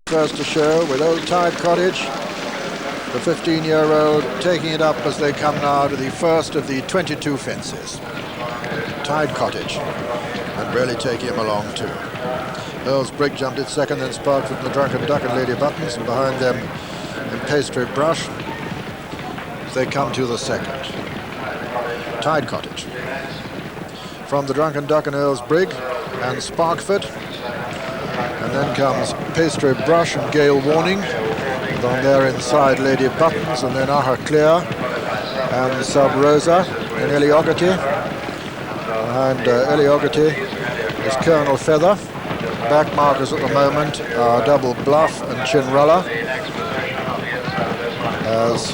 first to show with Old Tide Cottage, the 15-year-old taking it up as they come now to the first of the 22 fences. Tide Cottage, and really taking him along too. Earl's Brig jumped it second, then Sparkford and the Drunken Duck and Lady Buttons, and behind them in Pastry Brush as they come to the second. Tide Cottage. From the Drunken Duck and Earl's Brig and Sparkford. And then comes Pastry Brush and Gale Warning. And on their inside, Lady Buttons, and then Aha Clear and Sub Rosa and Eliogarty. And Eliogarty is Colonel Feather. Back markers at the moment are Double Bluff and Chinralla. As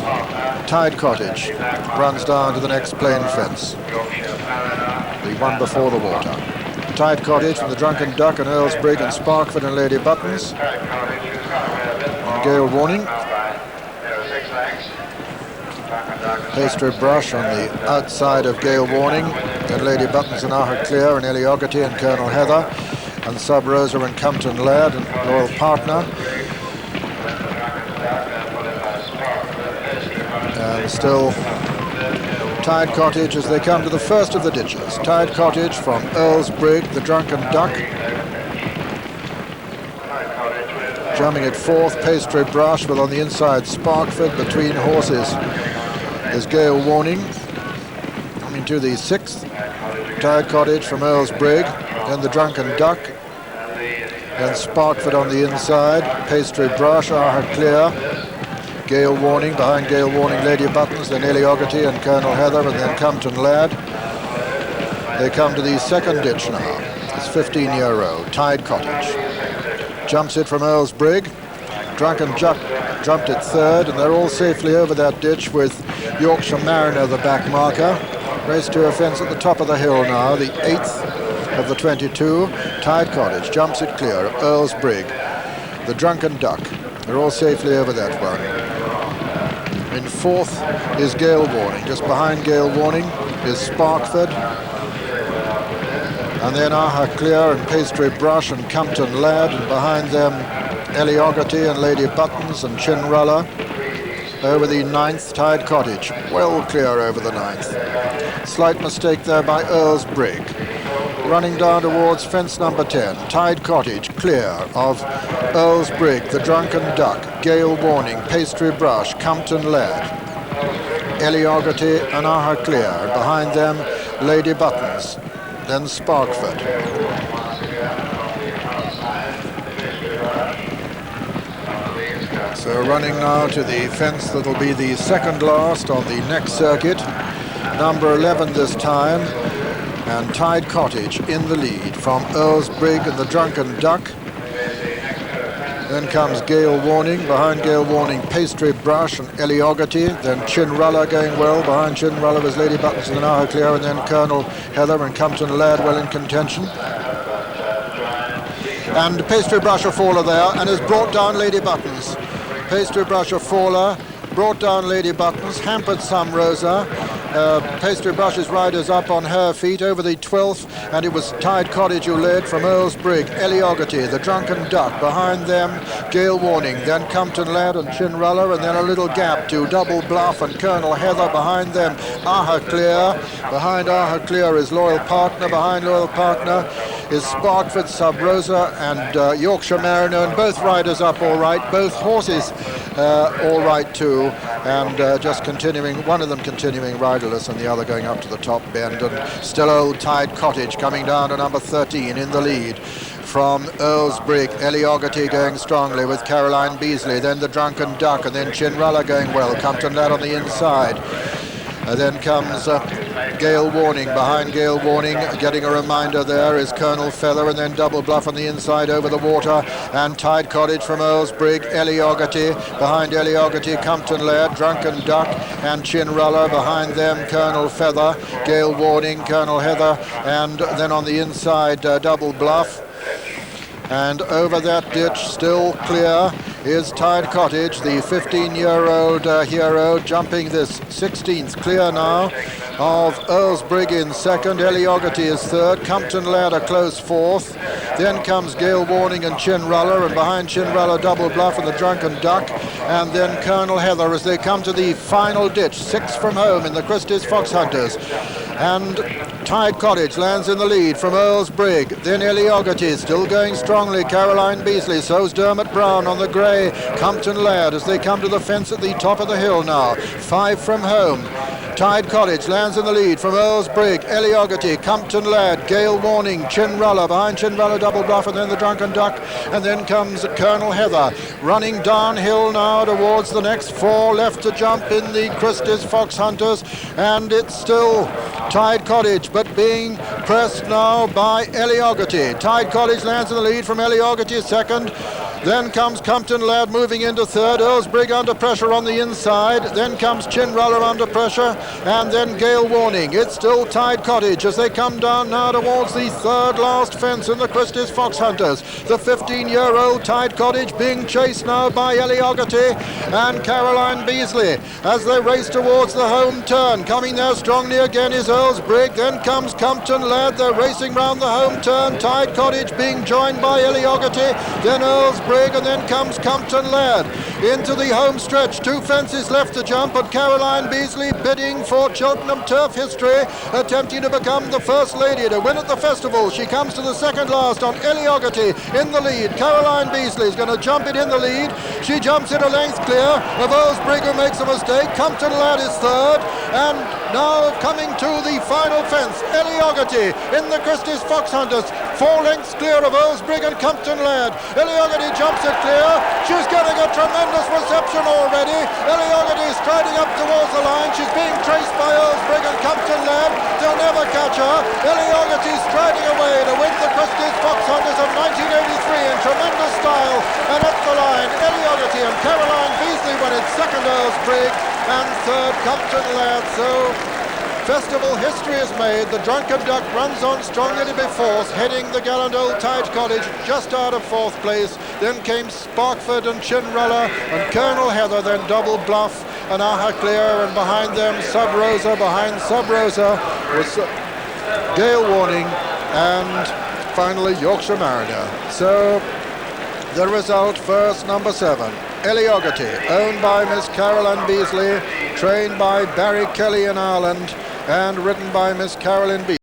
Tide Cottage runs down to the next plain fence, the one before the water. Tide Cottage from the Drunken Duck and Earl's Brig and Sparkford and Lady Buttons. And Gale Warning. Pastry Brush on the outside of Gale Warning. Then Lady Buttons and Aha Clear and Eliogarty and Colonel Heather. And Sub Rosa and Compton Laird and Loyal Partner. And still Tide Cottage as they come to the first of the ditches. Tide Cottage from Earl's Brig, the Drunken Duck. Jumping at fourth, Pastry Brush, with on the inside Sparkford. Between horses is Gale Warning. Coming to the sixth, Tide Cottage from Earl's Brig. Then the Drunken Duck. Then Sparkford on the inside. Pastry Brush, Aha Clear. Gale Warning, behind Gale Warning, Lady Buttons, then Eliogarty and Colonel Heather, and then Compton Laird. They come to the second ditch now. It's 15-year-old, Tide Cottage. Jumps it from Earl's Brig. Drunken Duck jumped it third, and they're all safely over that ditch with Yorkshire Mariner, the back marker. Race to a fence at the top of the hill now, the 8th of the 22. Tide Cottage jumps it clear. Earl's Brig, the Drunken Duck. They're all safely over that one. In fourth is Gale Warning. Just behind Gale Warning is Sparkford. And then Aha Clear and Pastry Brush and Compton Laird. And behind them Eliogarty and Lady Buttons and Chinralla. Over the 9th, Tide Cottage. Well clear over the 9th. Slight mistake there by Earl's Brig. Running down towards fence number 10. Tide Cottage clear of Earl's Brig, the Drunken Duck, Gale Warning, Pastry Brush, Compton Laird, Eliogarty and Aha Clear. And behind them, Lady Buttons, then Sparkford. So running now to the fence that'll be the second last on the next circuit. Number 11 this time. And Tide Cottage in the lead from Earl's Brig and the Drunken Duck. Then comes Gale Warning, behind Gale Warning Pastry Brush and Eliogarty. Then Chinralla going well, behind Chinralla was Lady Buttons and then Aha Clear, and then Colonel Heather and Compton Laird well in contention. And Pastry Brush a faller there and has brought down Lady Buttons. Pastry Brush a faller, brought down Lady Buttons, hampered some Rosa. Pastry Brush's riders up on her feet over the 12th, and it was Tide Cottage who led from Earl's Brig, Eliogarty, the Drunken Duck, behind them Gale Warning, then Compton Laird and Chinralla, and then a little gap to Double Bluff and Colonel Heather, behind them Aha Clear. Behind Aha Clear is Loyal Partner, behind Loyal Partner is Sparkford, Sub Rosa and Yorkshire Mariner, and both riders up all right, both horses all right too, and just continuing, one of them continuing riderless and the other going up to the top bend. And still Old Tide Cottage coming down to number 13 in the lead from Earl's Brig. Eliogarty going strongly with Caroline Beasley, then the Drunken Duck, and then Chinralla going well. Compton Laird on the inside. Then comes Gale Warning. Behind Gale Warning, getting a reminder there, is Colonel Feather, and then Double Bluff on the inside over the water. And Tide Cottage from Earl's Brig, Eliogarty. Behind Eliogarty, Compton Laird, Drunken Duck, and Chinralla. Behind them, Colonel Feather, Gale Warning, Colonel Heather, and then on the inside, Double Bluff. And over that ditch, still clear, is Tide Cottage, the 15-year-old hero, jumping this 16th clear now of Earl's Brig in second. Eliogarty is third. Compton Laird a close fourth. Then comes Gale Warning and Chinruller, and behind Chinruller Double Bluff and the Drunken Duck, and then Colonel Heather as they come to the final ditch, 6 from home in the Christie's Foxhunters. And Tide Cottage lands in the lead from Earl's Brig. Then Eliogarty still going strongly. Caroline Beasley, so's Dermot Brown on the grey. Compton Laird as they come to the fence at the top of the hill now. 5 from home. Tide Cottage lands in the lead from Earl's Brig, Eliogarty, Compton Laird, Gale Warning, Chinruller, behind Chinruller Double Bluff, and then the Drunken Duck, and then comes Colonel Heather, running downhill now towards the next 4 left to jump in the Christie's Foxhunters, and it's still Tide Cottage, but being pressed now by Eliogarty. Tide Cottage lands in the lead from Eliogarty, second. Then comes Compton Laird moving into third. Earl's Brig under pressure on the inside. Then comes Chinruller under pressure. And then Gale Warning. It's still Tide Cottage as they come down now towards the third last fence in the Christie's Foxhunters. The 15-year-old Tide Cottage being chased now by Eliogarty and Caroline Beasley as they race towards the home turn. Coming there strongly again is Earl's Brig. Then comes Compton Laird. They're racing round the home turn. Tide Cottage being joined by Eliogarty. Then Earl's Brig. And then comes Compton Laird into the home stretch. 2 fences left to jump, but Caroline Beasley bidding for Cheltenham turf history, attempting to become the first lady to win at the festival. She comes to the second last on Eliogarty in the lead. Caroline Beasley is going to jump it in the lead. She jumps it a length clear of Earl's Brig, who makes a mistake. Compton Laird is third, and now coming to the final fence, Eliogarty in the Christie's Foxhunters, 4 lengths clear of Earl's Brig and Compton Laird. Eliogarty jumps it clear. She's getting a tremendous reception already. Eliogarty is striding up towards the line. She's being traced by Earl's Brig and Compton Laird. They'll never catch her. Eliogarty striding away to win the Christie's Foxhunters of 1983 in tremendous style. And at the line, Eliogarty and Caroline Beasley win it, second Earl's Brig and third Compton Laird. So festival history is made. The Drunken Duck runs on strongly to be fourth, heading the gallant old Tide Cottage just out of 4th place. Then came Sparkford and Chinruller and Colonel Heather, then Double Bluff and Aha Clear, and behind them Sub Rosa. Behind Sub Rosa was Gale Warning and finally Yorkshire Mariner. So the result, first number 7, Eliogarty, owned by Miss Caroline Beasley, trained by Barry Kelly in Ireland, and ridden by Miss Caroline Beasley.